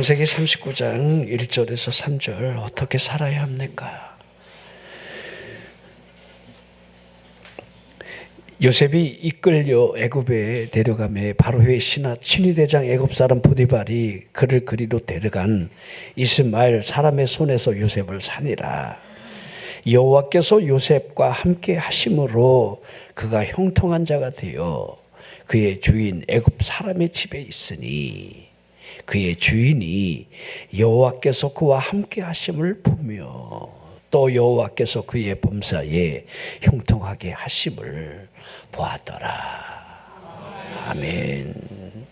창세기 39장 1절에서 3절 어떻게 살아야 합니까? 요셉이 이끌려 애굽에 데려가매 바로의 친위대장 애굽 사람 보디발이 그를 그리로 데려간 이스마엘 사람의 손에서 요셉을 사니라. 여호와께서 요셉과 함께 하심으로 그가 형통한 자가 되어 그의 주인 애굽 사람의 집에 있으니 그의 주인이 여호와께서 그와 함께 하심을 보며 또 여호와께서 그의 범사에 형통하게 하심을 보았더라. 아멘.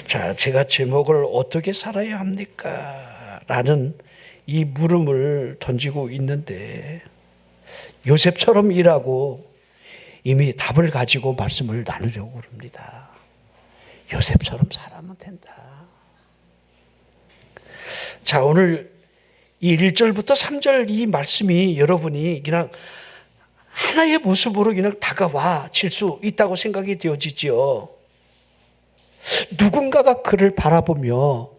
자, 제가 제목을 어떻게 살아야 합니까? 라는 이 물음을 던지고 있는데 요셉처럼 일하고 이미 답을 가지고 말씀을 나누려고 합니다. 요셉처럼 살아면 된다. 자, 오늘 이 1절부터 3절 이 말씀이 여러분이 그냥 하나의 모습으로 그냥 다가와 질 수 있다고 생각이 되어지죠. 누군가가 그를 바라보며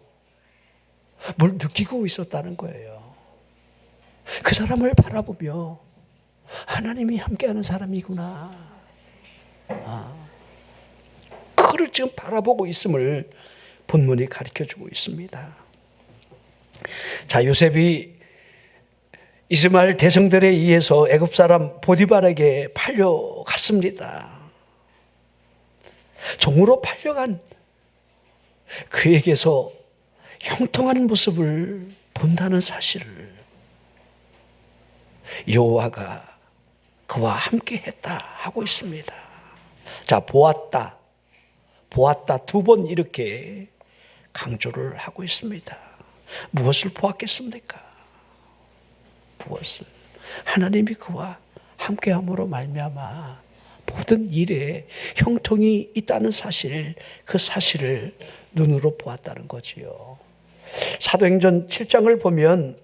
뭘 느끼고 있었다는 거예요. 그 사람을 바라보며 하나님이 함께하는 사람이구나. 그를 지금 바라보고 있음을 본문이 가르쳐주고 있습니다. 자, 요셉이 이스마엘 대성들에 의해서 애굽 사람 보디발에게 팔려갔습니다. 종으로 팔려간 그에게서 형통한 모습을 본다는 사실을 여호와가 그와 함께 했다 하고 있습니다. 자, 보았다 두 번 이렇게 강조를 하고 있습니다. 무엇을 보았겠습니까? 무엇을? 하나님이 그와 함께함으로 말미암아 모든 일에 형통이 있다는 사실, 그 사실을 눈으로 보았다는 거지요. 사도행전 7장을 보면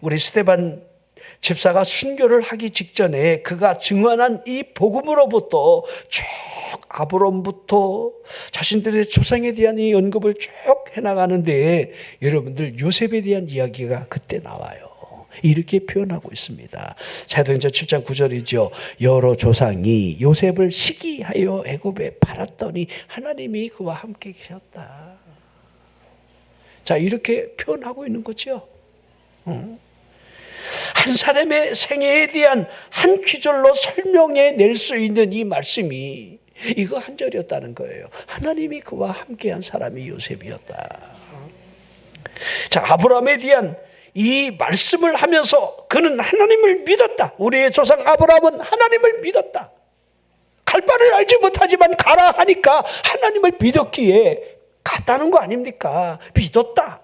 우리 스데반 집사가 순교를 하기 직전에 그가 증언한 이 복음으로부터 쭉 아브람부터 자신들의 조상에 대한 이 언급을 쭉 해나가는데 여러분들 요셉에 대한 이야기가 그때 나와요. 이렇게 표현하고 있습니다. 사도행전 7장 9절이죠. 여러 조상이 요셉을 시기하여 애굽에 팔았더니 하나님이 그와 함께 계셨다. 자, 이렇게 표현하고 있는 거죠. 한 사람의 생애에 대한 한 귀절로 설명해 낼 수 있는 이 말씀이 이거 한 절이었다는 거예요. 하나님이 그와 함께한 사람이 요셉이었다. 자, 아브라함에 대한 이 말씀을 하면서 그는 하나님을 믿었다. 우리의 조상 아브라함은 하나님을 믿었다. 갈 바를 알지 못하지만 가라 하니까 하나님을 믿었기에 갔다는 거 아닙니까? 믿었다.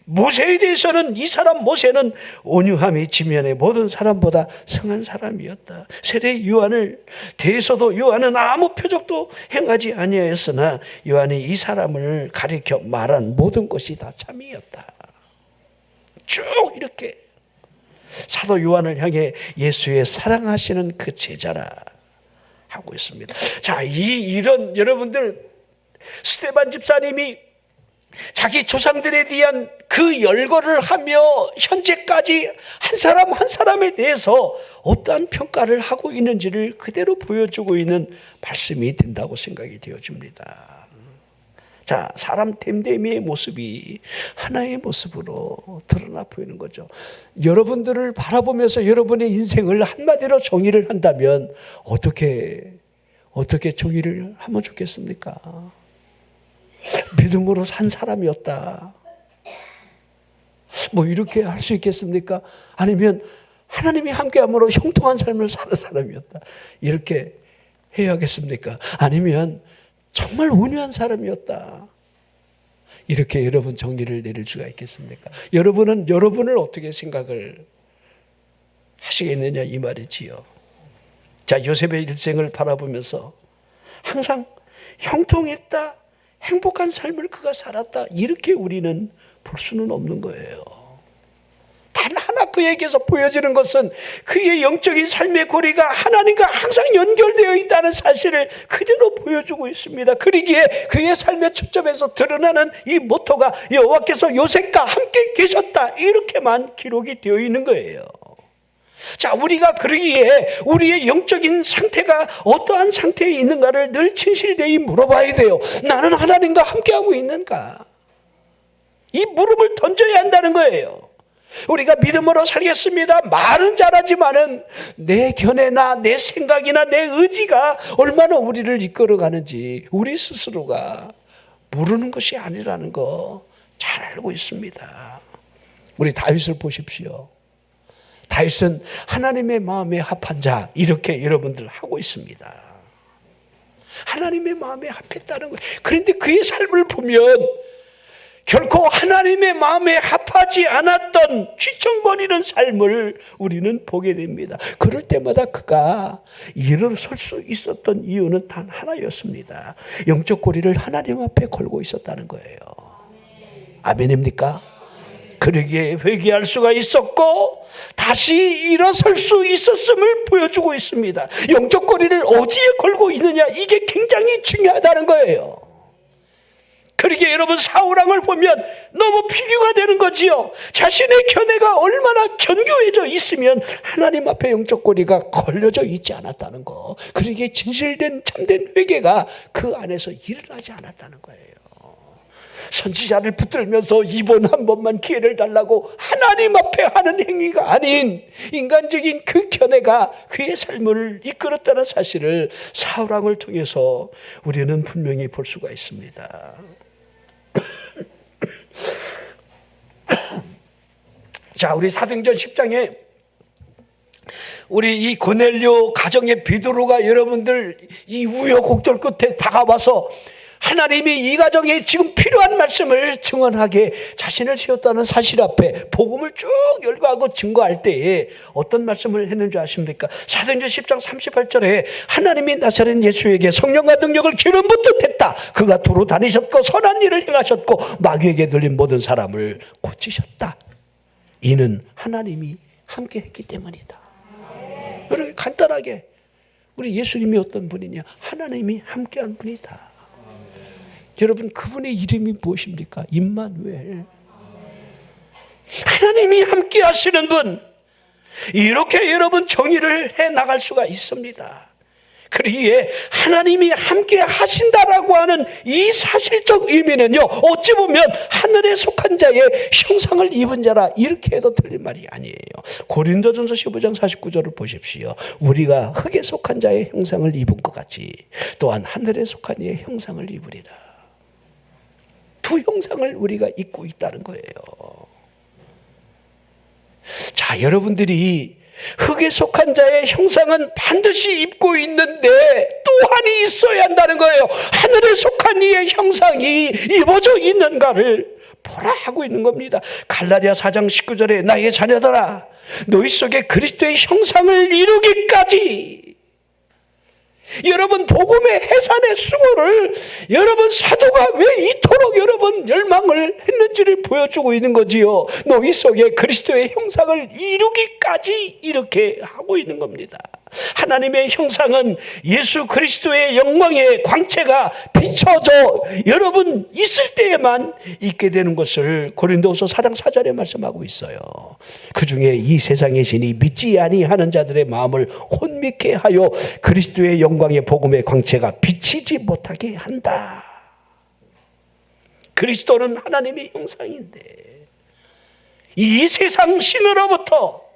모세에 대해서는 이 사람 모세는 온유함이 지면의 모든 사람보다 성한 사람이었다. 세례 요한을 대해서도 요한은 아무 표적도 행하지 아니하였으나 요한이 이 사람을 가리켜 말한 모든 것이 다 참이었다. 쭉 이렇게 사도 요한을 향해 예수의 사랑하시는 그 제자라 하고 있습니다. 자, 이런 여러분들 스데반 집사님이 자기 조상들에 대한 그 열거를 하며 현재까지 한 사람 한 사람에 대해서 어떠한 평가를 하고 있는지를 그대로 보여주고 있는 말씀이 된다고 생각이 되어집니다. 자, 사람 됨됨이의 모습이 하나의 모습으로 드러나 보이는 거죠. 여러분들을 바라보면서 여러분의 인생을 한마디로 정의를 한다면 어떻게 정의를 하면 좋겠습니까? 믿음으로 산 사람이었다. 뭐 이렇게 할 수 있겠습니까? 아니면 하나님이 함께함으로 형통한 삶을 사는 사람이었다. 이렇게 해야겠습니까? 아니면 정말 온유한 사람이었다. 이렇게 여러분 정의를 내릴 수가 있겠습니까? 여러분은 여러분을 어떻게 생각을 하시겠느냐 이 말이지요. 자, 요셉의 일생을 바라보면서 항상 형통했다. 행복한 삶을 그가 살았다. 이렇게 우리는 볼 수는 없는 거예요. 단 하나 그에게서 보여지는 것은 그의 영적인 삶의 고리가 하나님과 항상 연결되어 있다는 사실을 그대로 보여주고 있습니다. 그러기에 그의 삶의 초점에서 드러나는 이 모토가 여호와께서 요셉과 함께 계셨다, 이렇게만 기록이 되어 있는 거예요. 자, 우리가 그러기에 우리의 영적인 상태가 어떠한 상태에 있는가를 늘 진실되이 물어봐야 돼요. 나는 하나님과 함께하고 있는가? 이 물음을 던져야 한다는 거예요. 우리가 믿음으로 살겠습니다. 말은 잘하지만은 내 견해나 내 생각이나 내 의지가 얼마나 우리를 이끌어가는지 우리 스스로가 모르는 것이 아니라는 거 잘 알고 있습니다. 우리 다윗을 보십시오. 다윗은 하나님의 마음에 합한 자, 이렇게 여러분들 하고 있습니다. 하나님의 마음에 합했다는 거예요. 그런데 그의 삶을 보면 결코 하나님의 마음에 합하지 않았던 휘청거리는 삶을 우리는 보게 됩니다. 그럴 때마다 그가 일어설 수 있었던 이유는 단 하나였습니다. 영적 고리를 하나님 앞에 걸고 있었다는 거예요. 아멘입니까? 그러기에 회개할 수가 있었고 다시 일어설 수 있었음을 보여주고 있습니다. 영적 고리를 어디에 걸고 있느냐, 이게 굉장히 중요하다는 거예요. 그러기에 여러분, 사울왕을 보면 너무 비교가 되는 거지요. 자신의 견해가 얼마나 견고해져 있으면 하나님 앞에 영적 고리가 걸려져 있지 않았다는 거, 그러기에 진실된 참된 회개가 그 안에서 일어나지 않았다는 거예요. 선지자를 붙들면서 이번 한 번만 기회를 달라고 하나님 앞에 하는 행위가 아닌 인간적인 그 견해가 그의 삶을 이끌었다는 사실을 사울왕을 통해서 우리는 분명히 볼 수가 있습니다. 자, 우리 사도행전 10장에 우리 이 고넬료 가정의 베드로가 여러분들 이 우여곡절 끝에 다가와서 하나님이 이 가정에 지금 필요한 말씀을 증언하게 자신을 세웠다는 사실 앞에 복음을 쭉 열거하고 증거할 때에 어떤 말씀을 했는지 아십니까? 사도행전 10장 38절에 하나님이 나사렛 예수에게 성령과 능력을 기름 붓듯했다. 그가 두루 다니셨고 선한 일을 행하셨고 마귀에게 들린 모든 사람을 고치셨다. 이는 하나님이 함께 했기 때문이다. 이렇게 간단하게 우리 예수님이 어떤 분이냐? 하나님이 함께한 분이다. 여러분, 그분의 이름이 무엇입니까? 임마누엘. 하나님이 함께 하시는 분, 이렇게 여러분 정의를 해 나갈 수가 있습니다. 그러기에 하나님이 함께 하신다라고 하는 이 사실적 의미는요, 어찌 보면 하늘에 속한 자의 형상을 입은 자라, 이렇게 해도 틀린 말이 아니에요. 고린도전서 15장 49절을 보십시오. 우리가 흙에 속한 자의 형상을 입은 것 같이 또한 하늘에 속한 이의 형상을 입으리라. 두 형상을 우리가 입고 있다는 거예요. 자, 여러분들이 흙에 속한 자의 형상은 반드시 입고 있는데 또 한이 있어야 한다는 거예요. 하늘에 속한 이의 형상이 입어져 있는가를 보라 하고 있는 겁니다. 갈라디아 4장 19절에 나의 자녀들아, 너희 속에 그리스도의 형상을 이루기까지. 여러분, 복음의 해산의 수고를 여러분 사도가 왜 이토록 여러분 열망을 했는지를 보여주고 있는 거지요. 너희 속에 그리스도의 형상을 이루기까지 이렇게 하고 있는 겁니다. 하나님의 형상은 예수 그리스도의 영광의 광채가 비춰져 여러분 있을 때에만 있게 되는 것을 고린도후서 4장 4절에 말씀하고 있어요. 그 중에 이 세상의 신이 믿지 아니하는 자들의 마음을 혼미케 하여 그리스도의 영광의 복음의 광채가 비치지 못하게 한다. 그리스도는 하나님의 형상인데 이 세상 신으로부터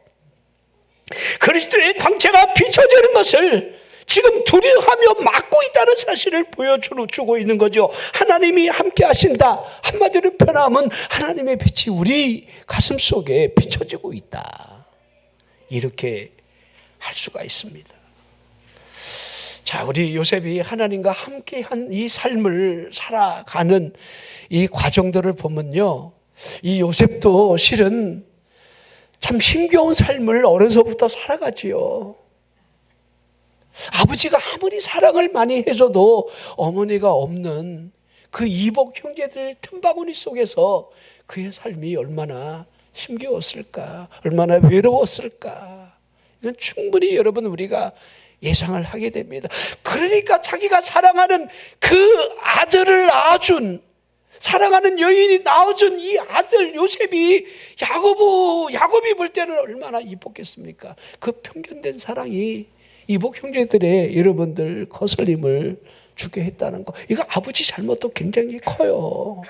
그리스도의 광채가 비춰지는 것을 지금 두려워하며 막고 있다는 사실을 보여주고 있는 거죠. 하나님이 함께 하신다. 한마디로 표현하면 하나님의 빛이 우리 가슴 속에 비춰지고 있다. 이렇게 할 수가 있습니다. 자, 우리 요셉이 하나님과 함께한 이 삶을 살아가는 이 과정들을 보면요, 이 요셉도 실은 참 힘겨운 삶을 어려서부터 살아가지요. 아버지가 아무리 사랑을 많이 해줘도 어머니가 없는 그 이복 형제들 틈바구니 속에서 그의 삶이 얼마나 힘겨웠을까? 얼마나 외로웠을까? 이건 충분히 여러분 우리가 예상을 하게 됩니다. 그러니까 자기가 사랑하는 그 아들을 낳아준, 사랑하는 여인이 낳아준 이 아들 요셉이 야곱이 볼 때는 얼마나 이뻤겠습니까? 그 편견된 사랑이 이복 형제들의 여러분들 거슬림을 주게 했다는 거, 이거 아버지 잘못도 굉장히 커요.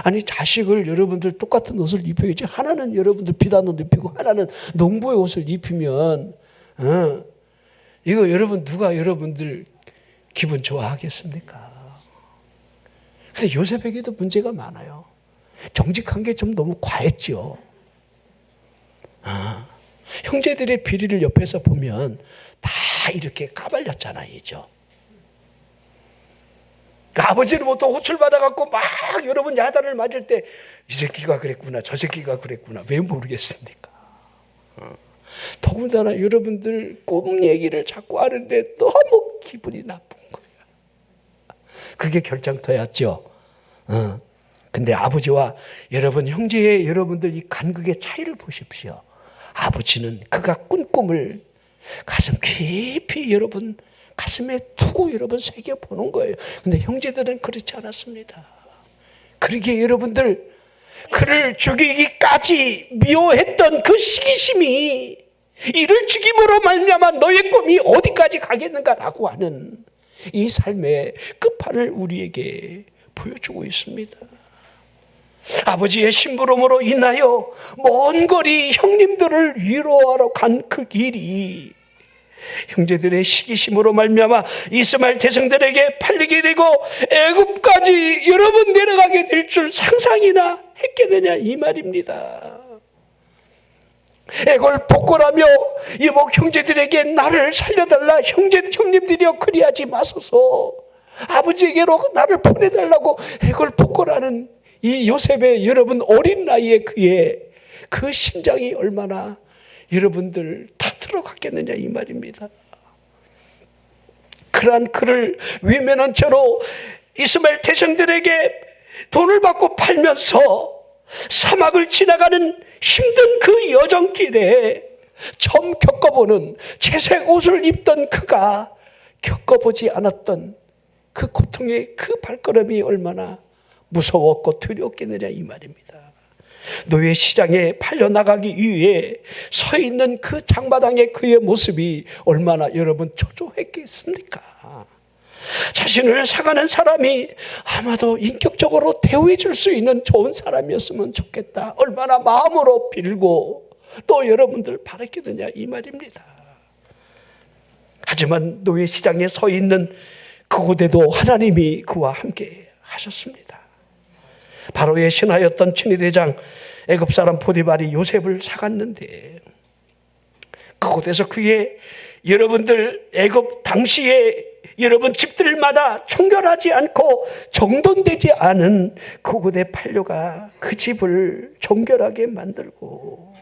아니, 자식을 여러분들 똑같은 옷을 입혀야지, 하나는 여러분들 비단 옷 입히고 하나는 농부의 옷을 입히면 이거 여러분 누가 여러분들 기분 좋아하겠습니까? 근데 요셉에게도 문제가 많아요. 정직한 게 좀 너무 과했죠. 형제들의 비리를 옆에서 보면 다 이렇게 까발렸잖아요. 아버지로부터 호출 받아갖고 막 여러분 야단을 맞을 때 이 새끼가 그랬구나, 저 새끼가 그랬구나, 왜 모르겠습니까? 더군다나 여러분들 꿈 얘기를 자꾸 하는데 너무 기분이 나쁜 거야. 그게 결정터였죠. 근데 아버지와 여러분 형제의 여러분들 이 간극의 차이를 보십시오. 아버지는 그가 꾼 꿈을 가슴 깊이 여러분 가슴에 두고 여러분 새겨보는 거예요. 근데 형제들은 그렇지 않았습니다. 그러기에 여러분들 그를 죽이기까지 미워했던 그 시기심이 이를 죽임으로 말미암아 너의 꿈이 어디까지 가겠는가라고 하는 이 삶의 끝판을 우리에게 보여주고 있습니다. 아버지의 심부름으로 인하여 먼 거리 형님들을 위로하러 간 그 길이 형제들의 시기심으로 말미암아 이스마엘 대성들에게 팔리게 되고 애굽까지 여러분 내려가게 될 줄 상상이나 했겠느냐 이 말입니다. 애걸복걸하며 이복 형제들에게 나를 살려달라, 형님들이여 그리하지 마소서, 아버지에게로 나를 보내달라고 애걸복걸하는 이 요셉의 여러분 어린 나이에 그의 그 심장이 얼마나 여러분들 다 들어갔겠느냐 이 말입니다. 그러한 그를 외면한 채로 이스마엘 대성들에게 돈을 받고 팔면서 사막을 지나가는 힘든 그 여정길에 처음 겪어보는 채색 옷을 입던 그가 겪어보지 않았던 그 고통의 그 발걸음이 얼마나 무서웠고 두려웠겠느냐 이 말입니다. 노예 시장에 팔려나가기 위해 서 있는 그 장마당의 그의 모습이 얼마나 여러분 초조했겠습니까? 자신을 사가는 사람이 아마도 인격적으로 대우해 줄 수 있는 좋은 사람이었으면 좋겠다, 얼마나 마음으로 빌고 또 여러분들 바랐겠느냐 이 말입니다. 하지만 노예 시장에 서 있는 그곳에도 하나님이 그와 함께 하셨습니다. 바로의 신하였던 친위대장 애굽 사람 보디발이 요셉을 사갔는데 그곳에서 그의 여러분들 애굽 당시에 여러분 집들마다 청결하지 않고 정돈되지 않은 그곳에 팔려가 그 집을 정결하게 만들고,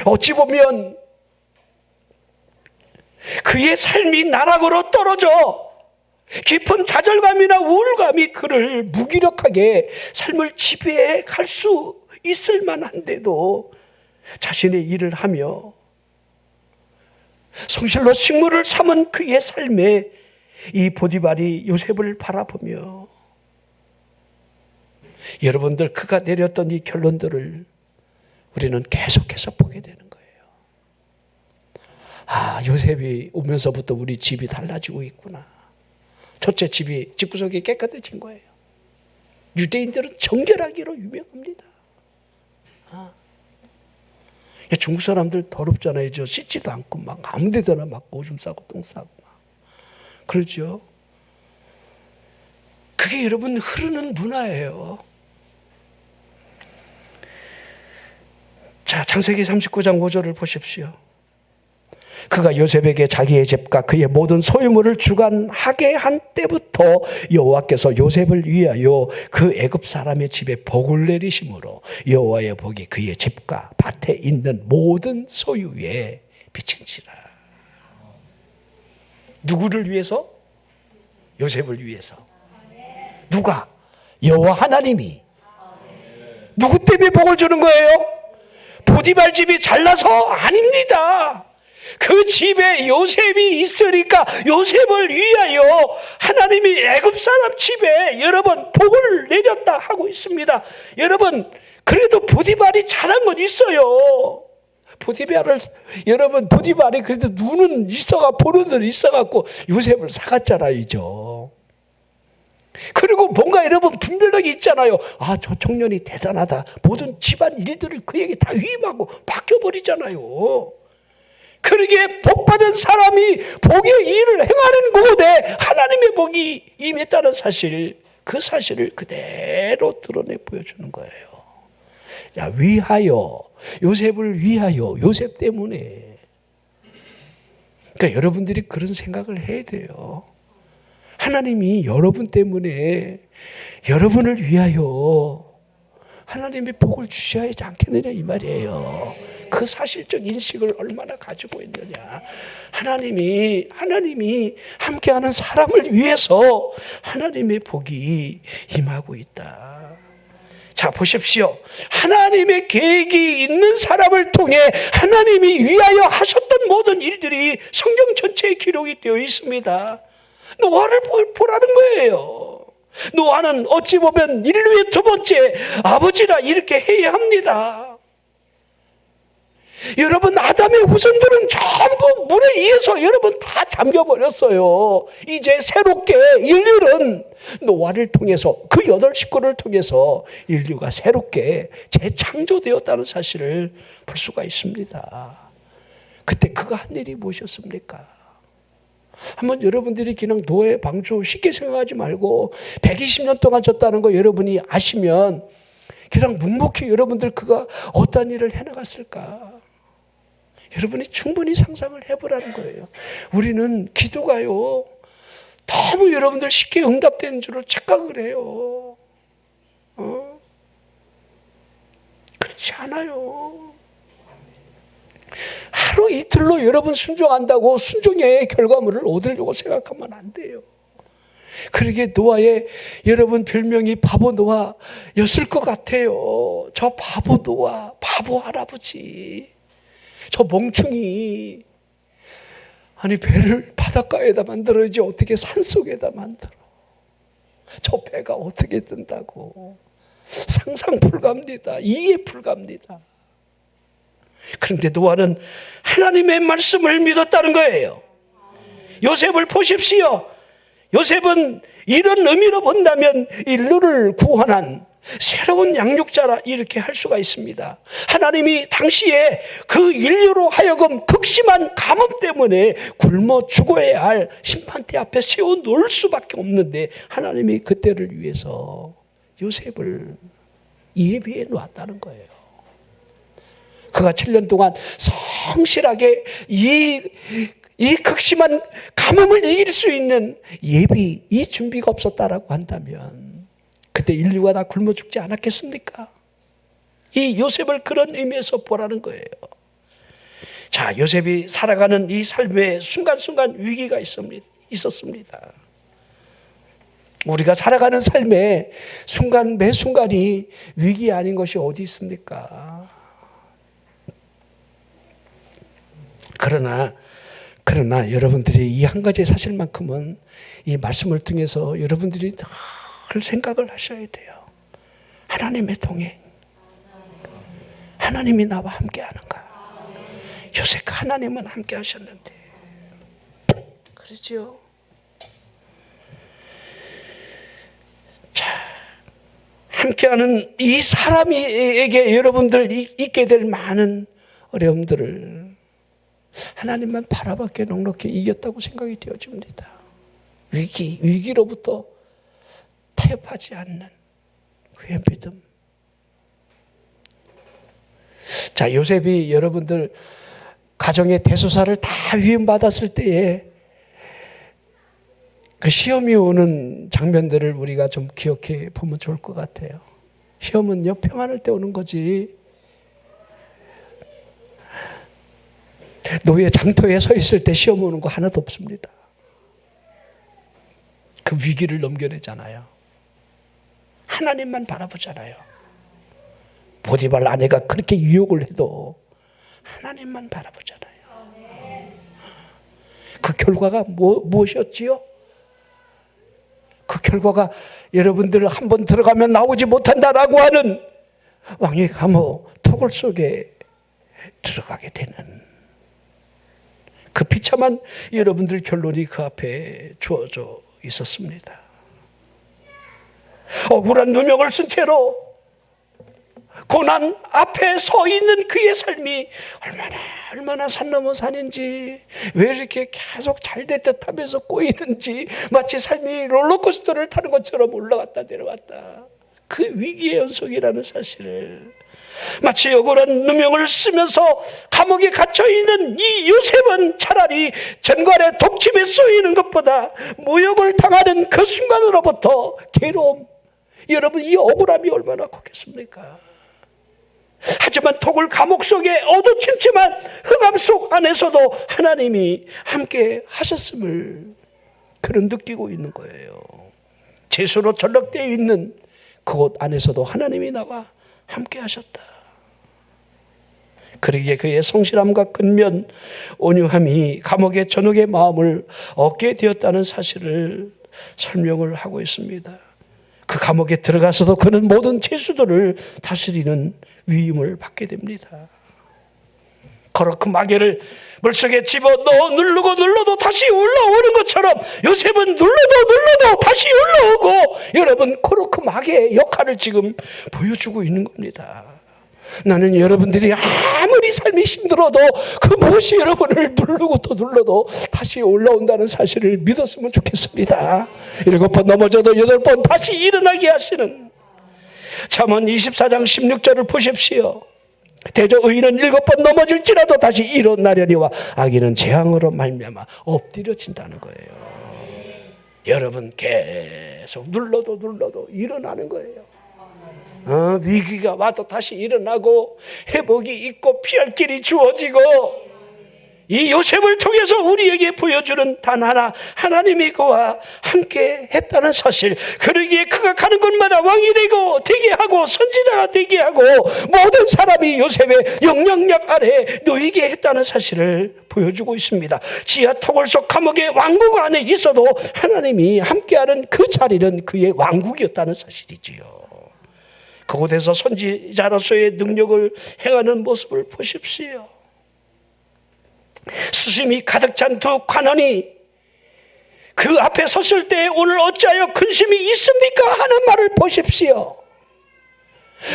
어찌 보면 그의 삶이 나락으로 떨어져 깊은 좌절감이나 우울감이 그를 무기력하게 삶을 지배해 갈 수 있을 만한데도 자신의 일을 하며 성실로 식물을 삼은 그의 삶에 이 보디발이 요셉을 바라보며 여러분들 그가 내렸던 이 결론들을 우리는 계속해서 보게 되는 거예요. 아, 요셉이 오면서부터 우리 집이 달라지고 있구나. 첫째, 집구석이 깨끗해진 거예요. 유대인들은 정결하기로 유명합니다. 중국 사람들 더럽잖아요. 씻지도 않고 막 아무 데다나 막 오줌 싸고 똥 싸고 막 그렇죠. 그게 여러분 흐르는 문화예요. 자, 창세기 39장 5절을 보십시오. 그가 요셉에게 자기의 집과 그의 모든 소유물을 주관하게 한 때부터 여호와께서 요셉을 위하여 그 애굽 사람의 집에 복을 내리심으로 여호와의 복이 그의 집과 밭에 있는 모든 소유에 비친지라. 누구를 위해서? 요셉을 위해서. 누가? 여호와 하나님이. 누구 때문에 복을 주는 거예요? 보디발 집이 잘나서? 아닙니다. 그 집에 요셉이 있으니까 요셉을 위하여 하나님이 애굽 사람 집에 여러분 복을 내렸다 하고 있습니다. 여러분 그래도 보디발이 잘한 건 있어요. 보디발이 그래도 눈은 보는 눈이 있어갖고 요셉을 사갔잖아요. 그리고 뭔가 여러분 분별력이 있잖아요. 저 청년이 대단하다. 모든 집안 일들을 그에게 다 위임하고 맡겨버리잖아요. 그러기에 복받은 사람이 복의 일을 행하는 곳에 하나님의 복이 임했다는 사실, 그 사실을 그대로 드러내 보여주는 거예요. 요셉을 위하여, 요셉 때문에. 그러니까 여러분들이 그런 생각을 해야 돼요. 하나님이 여러분 때문에, 여러분을 위하여 하나님의 복을 주셔야 하지 않겠느냐 이 말이에요. 그 사실적 인식을 얼마나 가지고 있느냐. 하나님이 함께하는 사람을 위해서 하나님의 복이 임하고 있다. 자, 보십시오. 하나님의 계획이 있는 사람을 통해 하나님이 위하여 하셨던 모든 일들이 성경 전체에 기록이 되어 있습니다. 노아를 보라는 거예요. 노아는 어찌 보면 인류의 두 번째 아버지라 이렇게 해야 합니다. 여러분 아담의 후손들은 전부 물에 의해서 여러분 다 잠겨버렸어요. 이제 새롭게 인류는 노아를 통해서 그 8식구를 통해서 인류가 새롭게 재창조되었다는 사실을 볼 수가 있습니다. 그때 그가 한 일이 무엇이었습니까? 한번 여러분들이 그냥 노예 방주 쉽게 생각하지 말고 120년 동안 졌다는 거 여러분이 아시면 그냥 묵묵히 여러분들 그가 어떤 일을 해나갔을까 여러분이 충분히 상상을 해보라는 거예요. 우리는 기도가요 너무 여러분들 쉽게 응답되는 줄을 착각을 해요. 그렇지 않아요. 하루 이틀로 여러분 순종한다고 순종의 결과물을 얻으려고 생각하면 안 돼요. 그러기에 노아의 여러분 별명이 바보 노아였을 것 같아요. 저 바보 노아, 바보 할아버지, 저 멍충이. 아니 배를 바닷가에다 만들어야지 어떻게 산속에다 만들어. 저 배가 어떻게 뜬다고. 상상 불가합니다. 이해 불가합니다. 그런데 노아는 하나님의 말씀을 믿었다는 거예요. 요셉을 보십시오. 요셉은 이런 의미로 본다면 인류를 구원한 새로운 양육자라 이렇게 할 수가 있습니다. 하나님이 당시에 그 인류로 하여금 극심한 가뭄 때문에 굶어 죽어야 할 심판대 앞에 세워놓을 수밖에 없는데 하나님이 그때를 위해서 요셉을 예비해 놓았다는 거예요. 그가 7년 동안 성실하게 이 극심한 가뭄을 이길 수 있는 이 준비가 없었다라고 한다면 그때 인류가 다 굶어 죽지 않았겠습니까? 이 요셉을 그런 의미에서 보라는 거예요. 자, 요셉이 살아가는 이 삶에 순간순간 위기가 있었습니다. 우리가 살아가는 삶에 매 순간이 위기 아닌 것이 어디 있습니까? 그러나 여러분들이 이 한 가지 사실만큼은 이 말씀을 통해서 여러분들이 늘 생각을 하셔야 돼요. 하나님의 동행. 하나님이 나와 함께 하는가. 요새 하나님은 함께 하셨는데. 그렇죠? 자, 함께하는 이 사람에게 여러분들 있게 될 많은 어려움들을 하나님만 바라밖에 넉넉히 이겼다고 생각이 되어집니다. 위기로부터 타협하지 않는 그의 믿음. 자, 요셉이 여러분들 가정의 대소사를 다 위임받았을 때에 그 시험이 오는 장면들을 우리가 좀 기억해 보면 좋을 것 같아요. 시험은요, 평안할 때 오는 거지. 노예 장터에 서 있을 때 시험 오는 거 하나도 없습니다. 그 위기를 넘겨내잖아요. 하나님만 바라보잖아요. 보디발 아내가 그렇게 유혹을 해도 하나님만 바라보잖아요. 그 결과가 무엇이었지요? 그 결과가 여러분들 한번 들어가면 나오지 못한다라고 하는 왕의 감옥 토굴 속에 들어가게 되는 그 비참한 여러분들 결론이 그 앞에 주어져 있었습니다. 억울한 누명을 쓴 채로 고난 앞에 서 있는 그의 삶이 얼마나 산 넘어 산인지, 왜 이렇게 계속 잘 될 듯 하면서 꼬이는지, 마치 삶이 롤러코스터를 타는 것처럼 올라갔다 내려왔다, 그 위기의 연속이라는 사실을, 마치 억울한 누명을 쓰면서 감옥에 갇혀있는 이 요셉은 차라리 전관의 독침에 쏘이는 것보다 모욕을 당하는 그 순간으로부터 괴로움, 여러분 이 억울함이 얼마나 컸겠습니까? 하지만 토굴 감옥 속에 어두침침한 흑암 속 안에서도 하나님이 함께 하셨음을 그는 느끼고 있는 거예요. 죄수로 전락되어 있는 그곳 안에서도 하나님이 나와 함께 하셨다. 그러기에 그의 성실함과 근면, 온유함이 감옥의 전옥의 마음을 얻게 되었다는 사실을 설명을 하고 있습니다. 그 감옥에 들어가서도 그는 모든 죄수들을 다스리는 위임을 받게 됩니다. 거룩한 마개를 물속에 집어넣어 눌러도 다시 올라오는 것처럼 요셉은 눌러도 다시 올라오고, 여러분 거룩한 마개의 역할을 지금 보여주고 있는 겁니다. 나는 여러분들이 아무리 삶이 힘들어도 그 무엇이 여러분을 누르고 또 눌러도 다시 올라온다는 사실을 믿었으면 좋겠습니다. 7번 넘어져도 8번 다시 일어나게 하시는, 잠언 24장 16절을 보십시오. 대저 의인은 7번 넘어질지라도 다시 일어나려니와 악인은 재앙으로 말미암아 엎드려진다는 거예요. 여러분 계속 눌러도 일어나는 거예요. 위기가 와도 다시 일어나고, 회복이 있고 피할 길이 주어지고, 이 요셉을 통해서 우리에게 보여주는 단 하나, 하나님이 그와 함께 했다는 사실. 그러기에 그가 가는 곳마다 왕이 되게 하고 선지자가 되게 하고 모든 사람이 요셉의 영향력 아래 놓이게 했다는 사실을 보여주고 있습니다. 지하 토굴 속 감옥의 왕국 안에 있어도 하나님이 함께하는 그 자리는 그의 왕국이었다는 사실이지요. 그곳에서 선지자로서의 능력을 행하는 모습을 보십시오. 수심이 가득 찬 두 관원이 그 앞에 섰을 때 오늘 어찌하여 근심이 있습니까? 하는 말을 보십시오.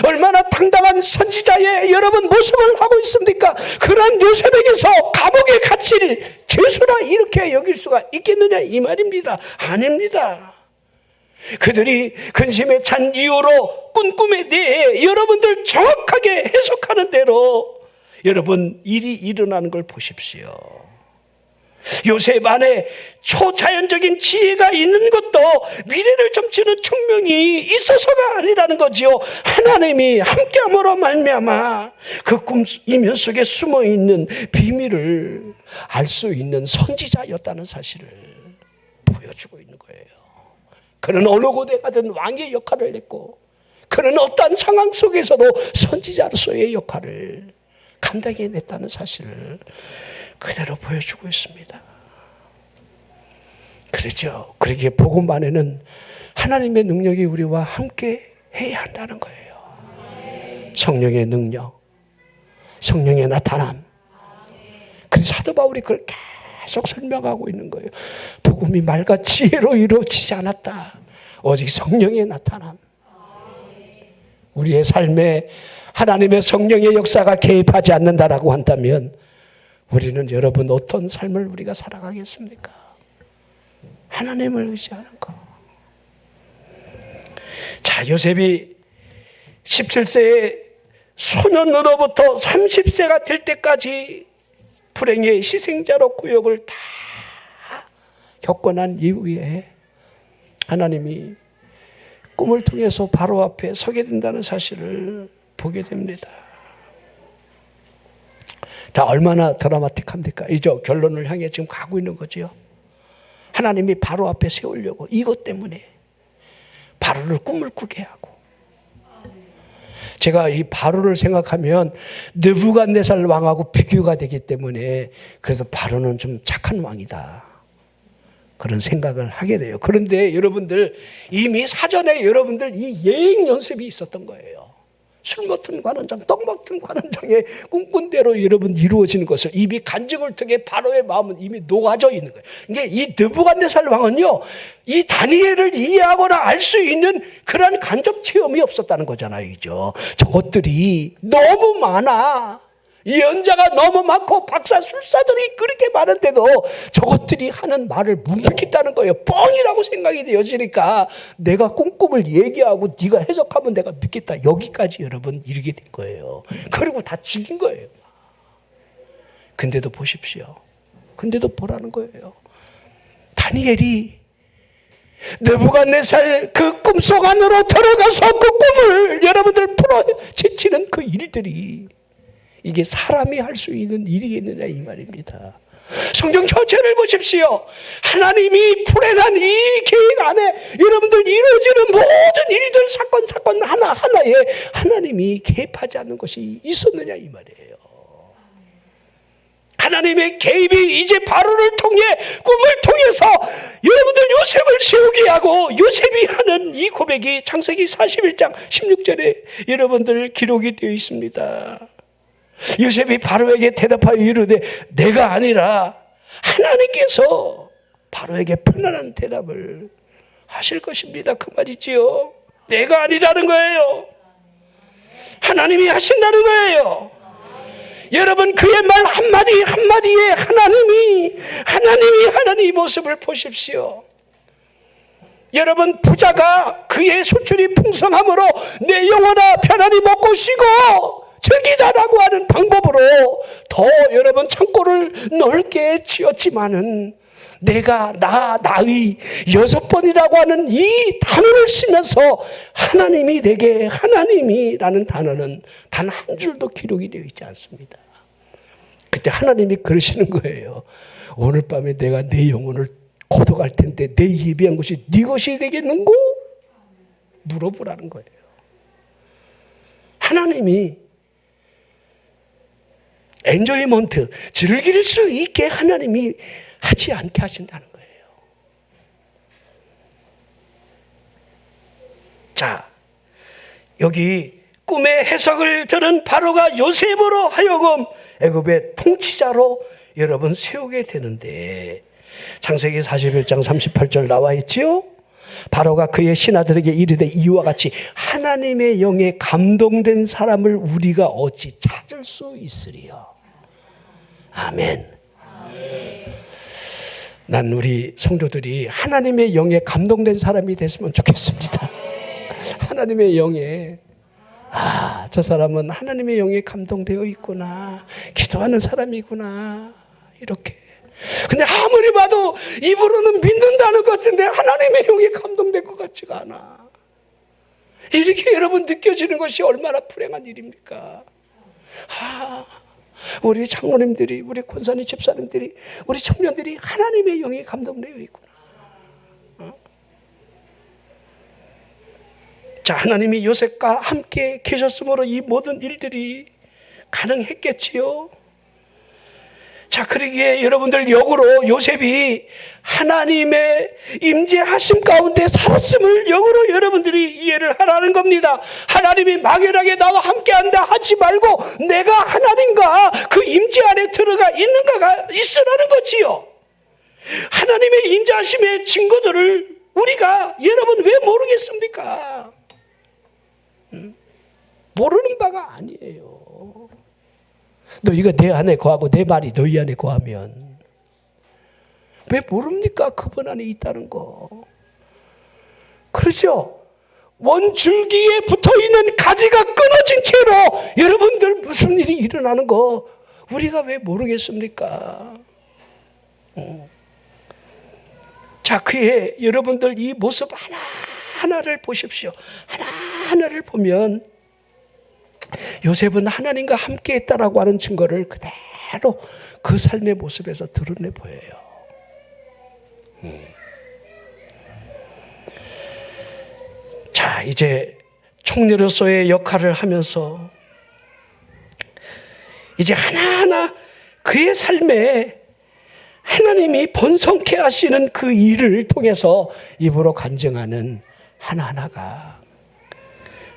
얼마나 당당한 선지자의 여러분 모습을 하고 있습니까? 그런 요셉에게서 감옥에 갇힐 죄수라 이렇게 여길 수가 있겠느냐 이 말입니다. 아닙니다. 그들이 근심에 찬 이유로 꾼 꿈에 대해 여러분들 정확하게 해석하는 대로 여러분 일이 일어나는 걸 보십시오. 요셉 안에 초자연적인 지혜가 있는 것도 미래를 점치는 총명이 있어서가 아니라는 거지요. 하나님이 함께함으로 말미암아 그 꿈 이면 속에 숨어있는 비밀을 알 수 있는 선지자였다는 사실을 보여주고 있는 거예요. 그는 어느 곳에 가든 왕의 역할을 했고, 그는 어떠한 상황 속에서도 선지자로서의 역할을 감당해냈다는 사실을 그대로 보여주고 있습니다. 그렇죠. 그러기에 복음 안에는 하나님의 능력이 우리와 함께 해야 한다는 거예요. 성령의 능력, 성령의 나타남. 그래서 사도 바울이 그걸 계속 설명하고 있는 거예요. 복음이 말과 지혜로 이루어지지 않았다. 오직 성령의 나타남. 우리의 삶에 하나님의 성령의 역사가 개입하지 않는다라고 한다면 우리는 여러분 어떤 삶을 우리가 살아가겠습니까? 하나님을 의지하는 거. 자, 요셉이 17세의 소년으로부터 30세가 될 때까지 불행의 희생자로 구역을 다 겪고 난 이후에 하나님이 꿈을 통해서 바로 앞에 서게 된다는 사실을 보게 됩니다. 다 얼마나 드라마틱합니까? 이제 결론을 향해 지금 가고 있는 거지요. 하나님이 바로 앞에 세우려고 이것 때문에 바로를 꿈을 꾸게 하고, 제가 이 바로를 생각하면 느부갓네살 왕하고 비교가 되기 때문에 그래서 바로는 좀 착한 왕이다, 그런 생각을 하게 돼요. 그런데 여러분들, 이미 사전에 여러분들 이 예행 연습이 있었던 거예요. 술 맡은 관원장, 떡 맡은 관원장의 꿈꾼 대로 여러분 이루어지는 것을 이미 간증을 통해 바로의 마음은 이미 녹아져 있는 거예요. 이게 이 느부갓네살 왕은요, 이 다니엘을 이해하거나 알 수 있는 그런 간접 체험이 없었다는 거잖아요. 그죠? 저것들이 너무 많아. 연자가 너무 많고 박사술사들이 그렇게 많은데도 저것들이 하는 말을 못 믿겠다는 거예요. 뻥이라고 생각이 되어지니까 내가 꿈꿈을 얘기하고 네가 해석하면 내가 믿겠다, 여기까지 여러분 이르게 된 거예요. 그리고 다 죽인 거예요. 근데도 보십시오. 근데도 보라는 거예요. 다니엘이 느부갓네살 그 꿈속 안으로 들어가서 그 꿈을 여러분들 풀어제치는 그 일들이 이게 사람이 할 수 있는 일이겠느냐 이 말입니다. 성경 전체를 보십시오. 하나님이 풀어난 이 계획 안에 여러분들 이루어지는 모든 일들, 사건 하나하나에 하나님이 개입하지 않는 것이 있었느냐 이 말이에요. 하나님의 개입이 이제 바로를 통해, 꿈을 통해서 여러분들 요셉을 세우게 하고, 요셉이 하는 이 고백이 창세기 41장 16절에 여러분들 기록이 되어 있습니다. 요셉이 바로에게 대답하여 이르되 내가 아니라 하나님께서 바로에게 편안한 대답을 하실 것입니다, 그 말이지요. 내가 아니라는 거예요. 하나님이 하신다는 거예요. 여러분, 그의 말 한마디 한마디에 하나님이 모습을 보십시오. 여러분, 부자가 그의 소출이 풍성함으로 내 영혼아 편안히 먹고 쉬고 즐기자라고 하는 방법으로 더 여러분 창고를 넓게 지었지만은 내가 나의 6번이라고 하는 이 단어를 쓰면서 하나님이 내게, 하나님이라는 단어는 단 한 줄도 기록이 되어 있지 않습니다. 그때 하나님이 그러시는 거예요. 오늘 밤에 내가 내 영혼을 거둬갈 텐데 내 예비한 것이 네 것이 되겠는고? 물어보라는 거예요. 하나님이 엔조이먼트, 즐길 수 있게 하나님이 하지 않게 하신다는 거예요. 자, 여기 꿈의 해석을 들은 바로가 요셉으로 하여금 애굽의 통치자로 여러분 세우게 되는데, 창세기 41장 38절 나와 있지요. 바로가 그의 신하들에게 이르되 이와 같이 하나님의 영에 감동된 사람을 우리가 어찌 찾을 수 있으리요. 아멘. 난 우리 성도들이 하나님의 영에 감동된 사람이 됐으면 좋겠습니다. 하나님의 영에, 저 사람은 하나님의 영에 감동되어 있구나, 기도하는 사람이구나, 이렇게. 근데 아무리 봐도 입으로는 믿는다는 것 같은데 하나님의 영에 감동된 것 같지가 않아. 이렇게 여러분 느껴지는 것이 얼마나 불행한 일입니까? 우리 장로님들이, 우리 권사님 집사님들이, 우리 청년들이 하나님의 영에 감동되어 있구나. 자, 하나님이 요셉과 함께 계셨으므로 이 모든 일들이 가능했겠지요. 자, 그러기에 여러분들 역으로 요셉이 하나님의 임재하심 가운데 살았음을 역으로 여러분들이 이해를 하라는 겁니다. 하나님이 막연하게 나와 함께한다 하지 말고 내가 하나님과 그 임재 안에 들어가 있는가가 있으라는 거지요. 하나님의 임재하심의 증거들을 우리가 여러분 왜 모르겠습니까? 모르는 바가 아니에요. 너희가 내 안에 거하고 내 말이 너희 안에 거하면 왜 모릅니까? 그분 안에 있다는 거. 그렇죠? 원줄기에 붙어있는 가지가 끊어진 채로 여러분들 무슨 일이 일어나는 거 우리가 왜 모르겠습니까? 자, 그의 여러분들 이 모습 하나하나를 보십시오. 하나하나를 보면 요셉은 하나님과 함께 했다라고 하는 증거를 그대로 그 삶의 모습에서 드러내 보여요. 자, 이제 총리로서의 역할을 하면서 이제 하나하나 그의 삶에 하나님이 번성케 하시는 그 일을 통해서 입으로 간증하는 하나하나가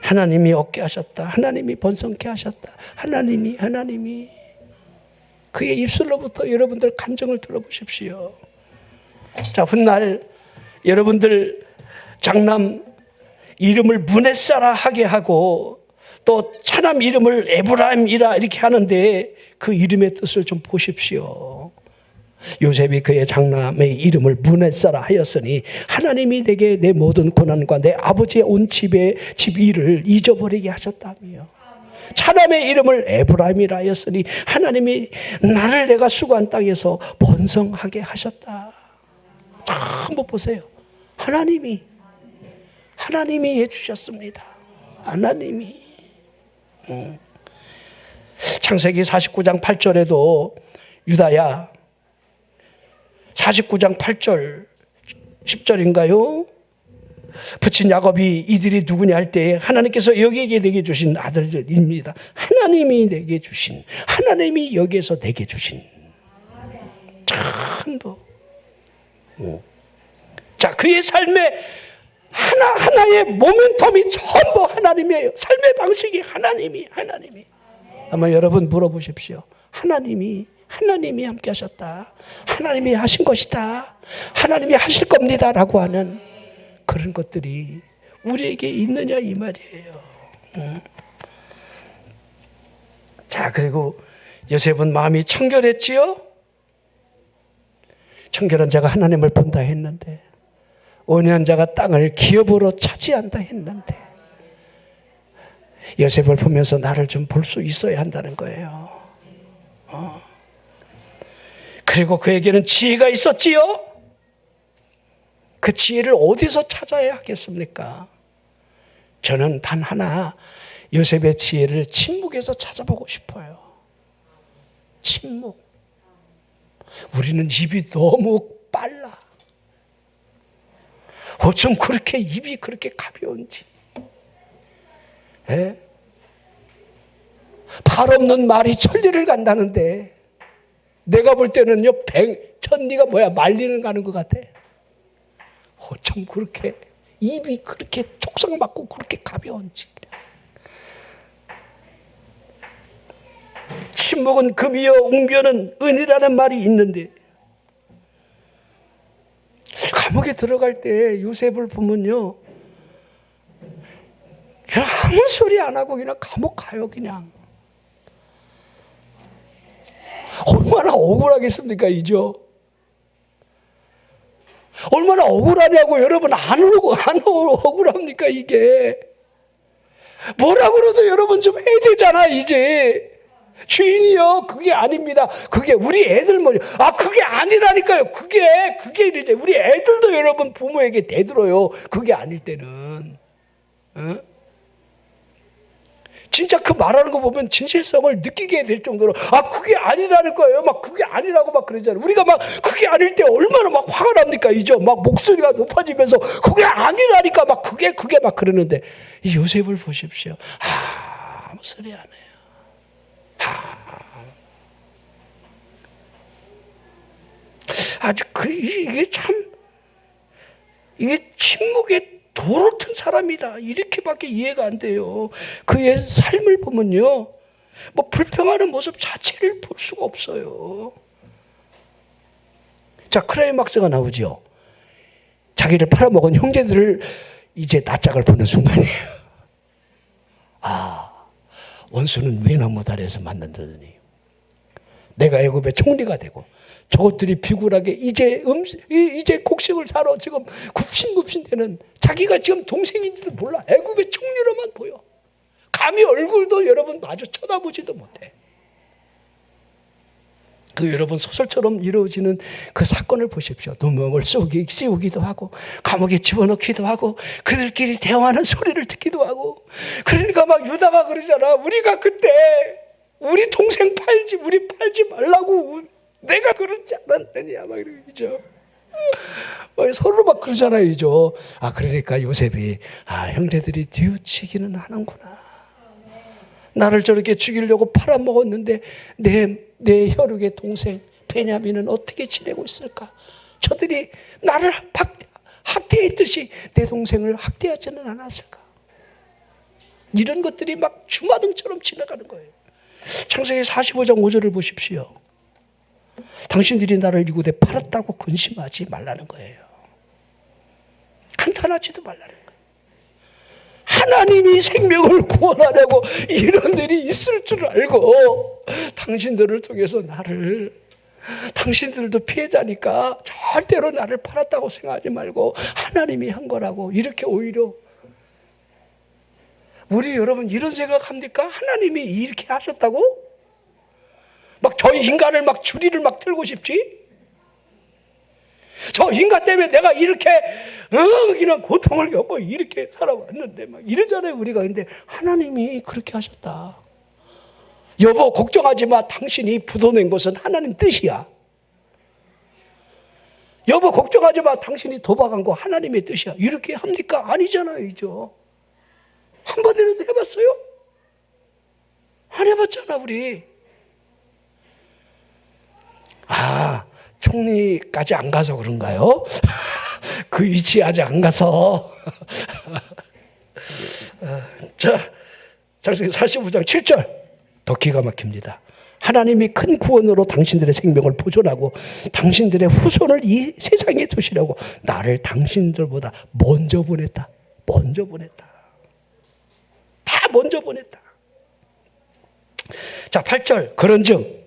하나님이 얻게 하셨다. 하나님이 번성케 하셨다. 하나님이 그의 입술로부터 여러분들 간증을 들어보십시오. 자, 훗날 여러분들 장남 이름을 문에사라 하게 하고 또 차남 이름을 에브라임이라 이렇게 하는데 그 이름의 뜻을 좀 보십시오. 요셉이 그의 장남의 이름을 문에사라 하였으니 하나님이 내게 내 모든 고난과 내 아버지의 온 집의 집 일을 잊어버리게 하셨다며, 차남의 이름을 에브라임이라 하였으니 하나님이 나를 내가 수고한 땅에서 번성하게 하셨다. 한번 보세요. 하나님이 해주셨습니다. 하나님이. 창세기 49장 8절에도 유다야, 49장 8절 10절인가요? 부친 야곱이 이들이 누구냐 할 때 하나님께서 여기에게 내게 주신 아들들입니다. 하나님이 내게 주신, 하나님이 여기에서 내게 주신 전부. 자, 그의 삶의 하나하나의 모멘텀이 전부 하나님이에요. 삶의 방식이 하나님이. 아마 여러분 물어보십시오. 하나님이 함께 하셨다. 하나님이 하신 것이다. 하나님이 하실 겁니다. 라고 하는 그런 것들이 우리에게 있느냐 이 말이에요. 자, 그리고 요셉은 마음이 청결했지요. 청결한 자가 하나님을 본다 했는데, 온유한 자가 땅을 기업으로 차지한다 했는데, 요셉을 보면서 나를 좀 볼 수 있어야 한다는 거예요. 그리고 그에게는 지혜가 있었지요. 그 지혜를 어디서 찾아야 하겠습니까? 저는 단 하나, 요셉의 지혜를 침묵에서 찾아보고 싶어요. 침묵. 우리는 입이 너무 빨라. 어쩜 그렇게 입이 그렇게 가벼운지. 에? 발 없는 말이 천리를 간다는데 내가 볼 때는요, 천리가 말리는 가는 것 같아. 어쩜 그렇게 입이 그렇게 촉상 맞고 그렇게 가벼운지. 침묵은 금이요 웅변은 은이라는 말이 있는데, 감옥에 들어갈 때 요셉을 보면요, 그냥 아무 소리 안 하고 그냥 감옥 가요. 그냥 얼마나 억울하겠습니까, 이죠? 얼마나 억울하냐고. 여러분, 안 억울합니까? 이게 뭐라 그래도 여러분 좀 해야 되잖아. 이제 주인이요, 그게 아닙니다. 그게 우리 애들 그게 아니라니까요. 그게 이제 우리 애들도 여러분 부모에게 대들어요. 그게 아닐 때는. 진짜 그 말하는 거 보면 진실성을 느끼게 될 정도로 그게 아니라는 거예요. 막 그게 아니라고 막 그러잖아요. 우리가 막 그게 아닐 때 얼마나 막 화가 납니까? 이죠? 막 목소리가 높아지면서 그게 아니라니까 막 그게 막 그러는데, 이 요셉을 보십시오. 아무 소리 안 해요. 아주 이게 침묵의 돌을 튼 사람이다. 이렇게밖에 이해가 안 돼요. 그의 삶을 보면요, 불평하는 모습 자체를 볼 수가 없어요. 자, 클라이막스가 나오죠. 자기를 팔아먹은 형제들을 이제 낯짝을 보는 순간이에요. 원수는 외나무 다리에서 만난다더니 내가 애굽의 총리가 되고 저것들이 비굴하게 이제 곡식을 사러 지금 굽신굽신대는, 자기가 지금 동생인지도 몰라. 애굽의 총리로만 보여. 감히 얼굴도 여러분 마주 쳐다보지도 못해. 그 여러분 소설처럼 이루어지는 그 사건을 보십시오. 누명을 씌우기도 하고 감옥에 집어넣기도 하고 그들끼리 대화하는 소리를 듣기도 하고. 그러니까 막 유다가 그러잖아. 우리가 그때 우리 동생 우리 팔지 말라고 내가 그렇지 않았느냐 막 이러죠. 서로 막 그러잖아요, 이죠. 그러니까 요셉이, 형제들이 뉘우치기는 하는구나. 나를 저렇게 죽이려고 팔아먹었는데 내 혈육의 동생 베냐민은 어떻게 지내고 있을까? 저들이 나를 학대했듯이 내 동생을 학대하지는 않았을까? 이런 것들이 막 주마등처럼 지나가는 거예요. 창세기 45장 5절을 보십시오. 당신들이 나를 이곳에 팔았다고 근심하지 말라는 거예요. 한탄하지도 말라는 거예요. 하나님이 생명을 구원하려고 이런 일이 있을 줄 알고 당신들을 통해서 당신들도 피해자니까 절대로 나를 팔았다고 생각하지 말고 하나님이 한 거라고, 이렇게 오히려 우리 여러분 이런 생각합니까? 하나님이 이렇게 하셨다고? 막 저 인간을 막 주리를 막 틀고 싶지? 저 인간 때문에 내가 이렇게 그냥 고통을 겪고 이렇게 살아왔는데 막 이러잖아요, 우리가. 근데 하나님이 그렇게 하셨다. 여보 걱정하지 마. 당신이 부도낸 것은 하나님 뜻이야. 여보 걱정하지 마. 당신이 도박한 거 하나님의 뜻이야. 이렇게 합니까? 아니잖아요, 이죠. 한 번이라도 해봤어요? 안 해봤잖아, 우리. 총리까지 안 가서 그런가요? 그 위치에 아직 안 가서. 자, 창세기 45장 7절 더 기가 막힙니다. 하나님이 큰 구원으로 당신들의 생명을 보존하고 당신들의 후손을 이 세상에 두시려고 나를 당신들보다 먼저 보냈다. 먼저 보냈다. 다 먼저 보냈다. 자, 8절 그런즉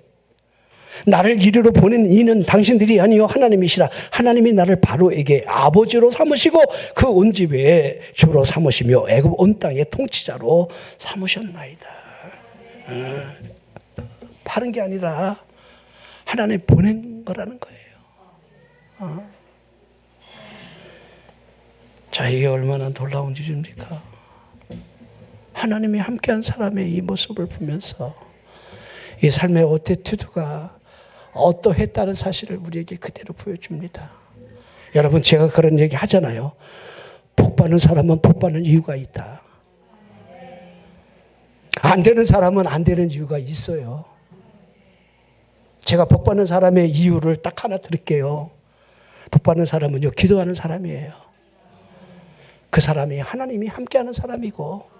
나를 이리로 보낸 이는 당신들이 아니요 하나님이시라. 하나님이 나를 바로에게 아버지로 삼으시고 그 온 집에 주로 삼으시며 애굽 온 땅의 통치자로 삼으셨나이다. 파는 게 아니라 하나님 보낸 거라는 거예요. 자, 이게 얼마나 놀라운 일입니까? 하나님이 함께한 사람의 이 모습을 보면서 이 삶의 어티튜드가 어떠했다는 사실을 우리에게 그대로 보여줍니다. 여러분, 제가 그런 얘기 하잖아요. 복받는 사람은 복받는 이유가 있다. 안 되는 사람은 안 되는 이유가 있어요. 제가 복받는 사람의 이유를 딱 하나 드릴게요. 복받는 사람은요, 기도하는 사람이에요. 그 사람이 하나님이 함께하는 사람이고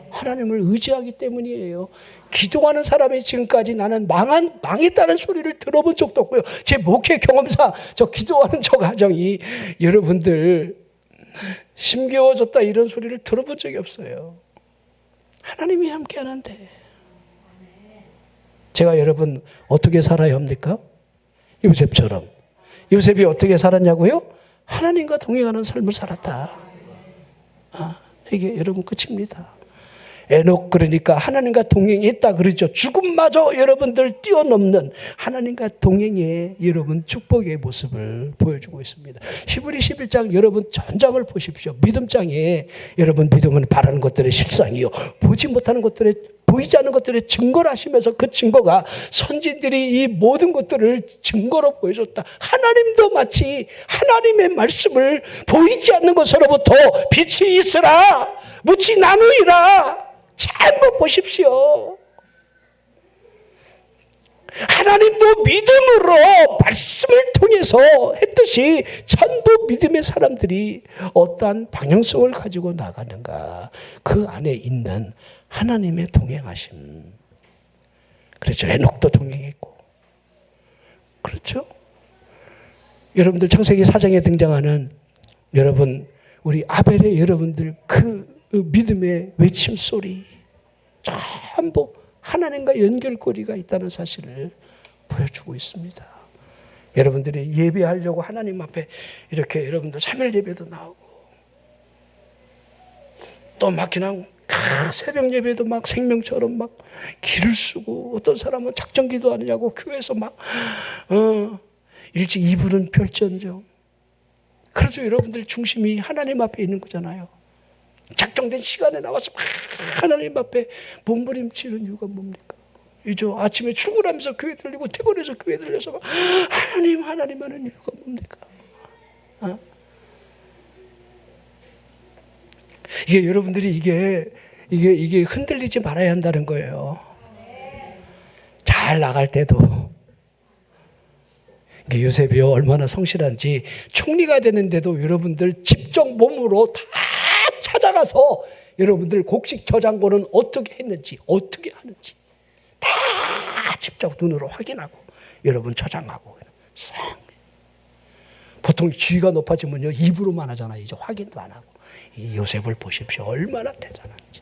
하나님을 의지하기 때문이에요. 기도하는 사람이 지금까지 나는 망했다는 소리를 들어본 적도 없고요. 제 목회 경험상 저 기도하는 저 가정이 여러분들 힘겨워졌다 이런 소리를 들어본 적이 없어요. 하나님이 함께 하는데. 제가 여러분 어떻게 살아야 합니까? 요셉처럼. 요셉이 어떻게 살았냐고요? 하나님과 동행하는 삶을 살았다. 이게 여러분 끝입니다. 에녹, 그러니까 하나님과 동행했다 그러죠. 죽음마저 여러분들 뛰어넘는 하나님과 동행의 여러분 축복의 모습을 보여주고 있습니다. 히브리 11장 여러분 전장을 보십시오. 믿음장에 여러분 믿음은 바라는 것들의 실상이요 보지 못하는 것들의 보이지 않는 것들의 증거를 하시면서 그 증거가 선진들이 이 모든 것들을 증거로 보여줬다. 하나님도 마치 하나님의 말씀을 보이지 않는 것으로부터 빛이 있으라 묻이 나누이라. 잘못 보십시오. 하나님도 믿음으로 말씀을 통해서 했듯이 전부 믿음의 사람들이 어떠한 방향성을 가지고 나가는가. 그 안에 있는 하나님의 동행하심. 그렇죠. 에녹도 동행했고. 그렇죠. 여러분들 창세기 4장에 등장하는 여러분 우리 아벨의 여러분들 그 믿음의 외침 소리 전부 하나님과 연결고리가 있다는 사실을 보여주고 있습니다. 여러분들이 예배하려고 하나님 앞에 이렇게 여러분들 3일 예배도 나오고 또 막 그냥 새벽 예배도 막 생명처럼 막 기를 쓰고 어떤 사람은 작정기도 하느냐고 교회에서 막 일찍 이불은 별전정. 그래도 여러분들 중심이 하나님 앞에 있는 거잖아요. 작정된 시간에 나와서 막 하나님 앞에 몸부림치는 이유가 뭡니까? 이죠. 아침에 출근하면서 교회 들리고 퇴근해서 교회 들려서 막 하나님 하는 이유가 뭡니까? 이게 여러분들이 이게 흔들리지 말아야 한다는 거예요. 잘 나갈 때도. 요셉이 얼마나 성실한지 총리가 되는데도 여러분들 직접 몸으로 다 찾아가서 여러분들 곡식 저장고는 어떻게 했는지, 어떻게 하는지 다 직접 눈으로 확인하고 여러분 저장하고. 보통 지위가 높아지면요 입으로만 하잖아요. 이제 확인도 안 하고. 이 요셉을 보십시오. 얼마나 대단한지.